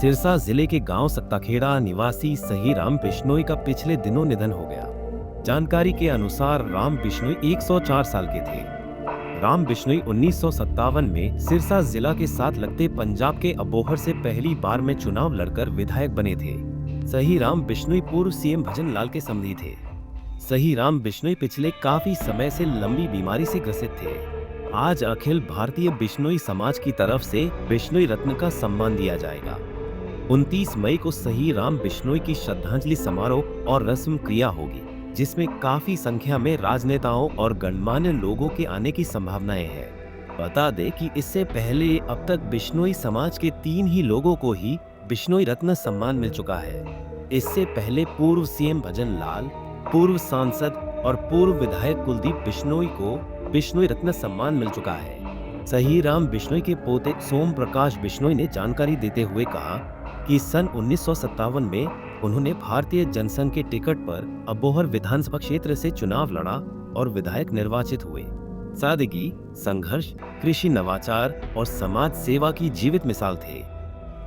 सिरसा जिले के गांव सक्ताखेड़ा निवासी सहीराम बिश्नोई का पिछले दिनों निधन हो गया। जानकारी के अनुसार राम बिश्नोई 104 साल के थे। राम बिश्नोई 1957 में सिरसा जिला के साथ लगते पंजाब के अबोहर से पहली बार में चुनाव लड़कर विधायक बने थे। सहीराम बिश्नोई पूर्व सीएम भजन लाल के समधी थे। सहीराम बिश्नोई पिछले काफी समय से लंबी बीमारी से ग्रसित थे। आज अखिल भारतीय बिश्नोई समाज की तरफ से बिश्नोई रत्न का सम्मान दिया जाएगा। 29 मई को सहीराम बिश्नोई की श्रद्धांजलि समारोह और रस्म क्रिया होगी, जिसमें काफी संख्या में राजनेताओं और गणमान्य लोगों के आने की संभावनाएं हैं। बता दें कि इससे पहले अब तक बिश्नोई समाज के 3 ही लोगों को ही बिश्नोई रत्न सम्मान मिल चुका है। इससे पहले पूर्व सीएम भजन लाल, पूर्व सांसद और पूर्व विधायक कुलदीप बिश्नोई को बिश्नोई रत्न सम्मान मिल चुका है। सहीराम बिश्नोई के पोते सोम प्रकाश बिश्नोई ने जानकारी देते हुए कहा कि सन 1957 में उन्होंने भारतीय जनसंघ के टिकट पर अबोहर विधानसभा क्षेत्र से चुनाव लड़ा और विधायक निर्वाचित हुए। सादगी, संघर्ष, कृषि नवाचार और समाज सेवा की जीवित मिसाल थे।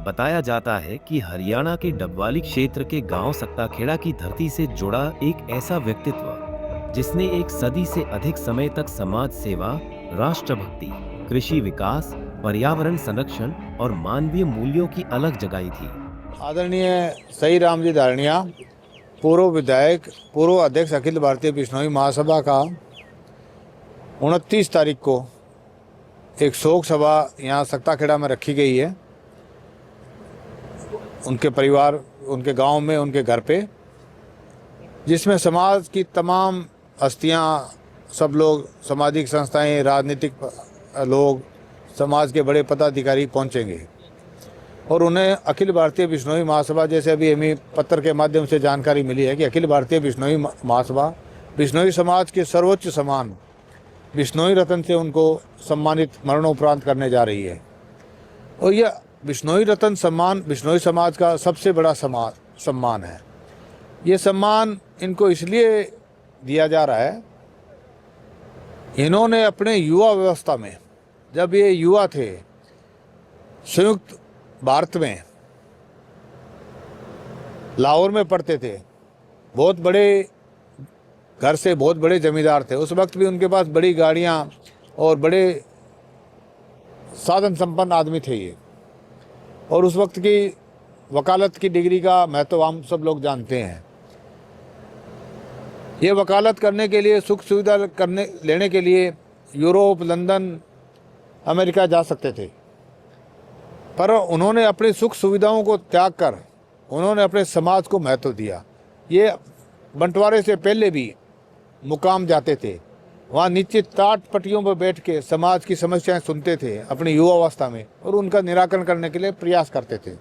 बताया जाता है कि हरियाणा के डबवाली क्षेत्र के गांव सक्ताखेड़ा की धरती से जुड़ा एक ऐसा व्यक्तित्व जिसने एक सदी से अधिक समय तक समाज सेवा, राष्ट्रभक्ति, कृषि विकास, पर्यावरण संरक्षण और मानवीय मूल्यों की अलग जगाई थी। आदरणीय सहीराम जी धारणिया, पूर्व विधायक, पूर्व अध्यक्ष अखिल भारतीय बिश्नोई महासभा का 29 तारीख को एक शोक सभा यहाँ सक्ताखेड़ा में रखी गई है। उनके परिवार, उनके गांव में, उनके घर पे, जिसमें समाज की तमाम हस्तियां, सब लोग, सामाजिक संस्थाएं, राजनीतिक लोग, समाज के बड़े पदाधिकारी पहुंचेंगे और उन्हें अखिल भारतीय बिश्नोई महासभा, जैसे अभी हमें पत्र के माध्यम से जानकारी मिली है कि अखिल भारतीय बिश्नोई महासभा बिश्नोई समाज के सर्वोच्च सम्मान बिश्नोई रत्न से उनको सम्मानित मरणोपरांत करने जा रही है। और यह बिश्नोई रत्न सम्मान बिश्नोई समाज का सबसे बड़ा सम्मान है। ये सम्मान इनको इसलिए दिया जा रहा है, इन्होंने अपने युवा अवस्था में, जब ये युवा थे, संयुक्त भारत में लाहौर में पढ़ते थे, बहुत बड़े घर से बहुत बड़े जमींदार थे। उस वक्त भी उनके पास बड़ी गाड़ियां और बड़े साधन संपन्न आदमी थे ये। और उस वक्त की वकालत की डिग्री का महत्व हम सब लोग जानते हैं। ये वकालत करने के लिए, सुख सुविधा लेने के लिए यूरोप, लंदन, अमेरिका जा सकते थे, पर उन्होंने अपनी सुख सुविधाओं को त्याग कर उन्होंने अपने समाज को महत्व दिया। ये बंटवारे से पहले भी मुकाम जाते थे, वहाँ नीचे टाट पट्टियों पर बैठ के समाज की समस्याएं सुनते थे अपनी युवावस्था में और उनका निराकरण करने के लिए प्रयास करते थे।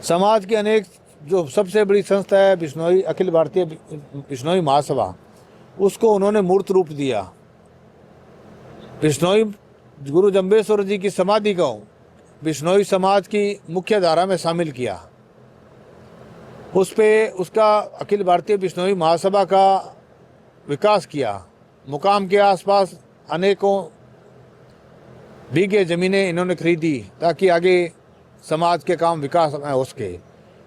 समाज की अनेक, जो सबसे बड़ी संस्था है बिश्नोई, अखिल भारतीय बिश्नोई महासभा, उसको उन्होंने मूर्त रूप दिया। बिश्नोई गुरु जम्बेश्वर जी की समाधि को बिश्नोई समाज की मुख्य धारा में शामिल किया। उस पे उसका अखिल भारतीय बिश्नोई महासभा का विकास किया। मुकाम के आसपास अनेकों बीघे ज़मीनें इन्होंने खरीदी ताकि आगे समाज के काम विकास में हो सके।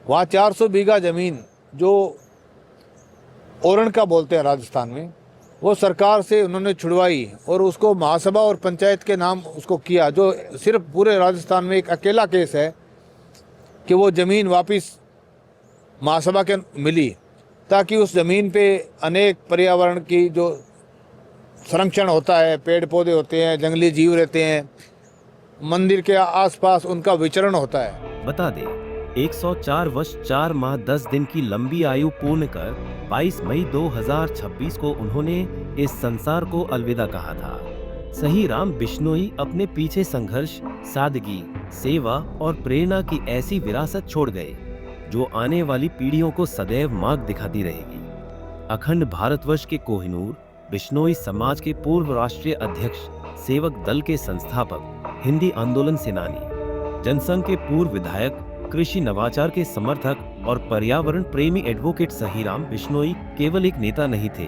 वहाँ 400 बीघा ज़मीन, जो ओरण का बोलते हैं राजस्थान में, वो सरकार से उन्होंने छुड़वाई और उसको महासभा और पंचायत के नाम उसको किया, जो सिर्फ पूरे राजस्थान में एक अकेला केस है कि वो ज़मीन वापस महासभा के मिली, ताकि उस ज़मीन पे अनेक पर्यावरण की जो संरक्षण होता है, पेड़ पौधे होते हैं, जंगली जीव रहते हैं, मंदिर के आसपास उनका विचरण होता है। बता दें, 104 वर्ष 4 माह 10 दिन की लंबी आयु पूर्ण कर 22 मई 2026 को उन्होंने इस संसार को अलविदा कहा था। सहीराम बिश्नोई अपने पीछे संघर्ष, सादगी, सेवा और प्रेरणा की ऐसी विरासत छोड़ गए जो आने वाली पीढ़ियों को सदैव मार्ग दिखाती रहेगी। अखंड भारतवर्ष के कोहिनूर, बिश्नोई समाज के पूर्व राष्ट्रीय अध्यक्ष, सेवक दल के संस्थापक, हिंदी आंदोलन सेनानी, जनसंघ के पूर्व विधायक, कृषि नवाचार के समर्थक और पर्यावरण प्रेमी एडवोकेट सहीराम बिश्नोई केवल एक नेता नहीं थे,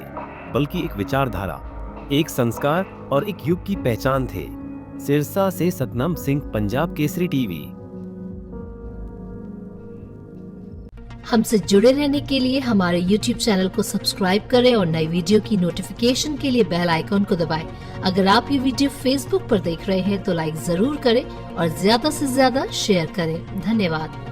बल्कि एक विचारधारा, एक संस्कार और एक युग की पहचान थे। सिरसा से सतनाम सिंह, पंजाब केसरी टीवी। हमसे जुड़े रहने के लिए हमारे YouTube चैनल को सब्सक्राइब करें और नई वीडियो की नोटिफिकेशन के लिए बेल आइकॉन को दबाएं। अगर आप ये वीडियो Facebook पर देख रहे हैं तो लाइक जरूर करें और ज्यादा से ज्यादा शेयर करें। धन्यवाद।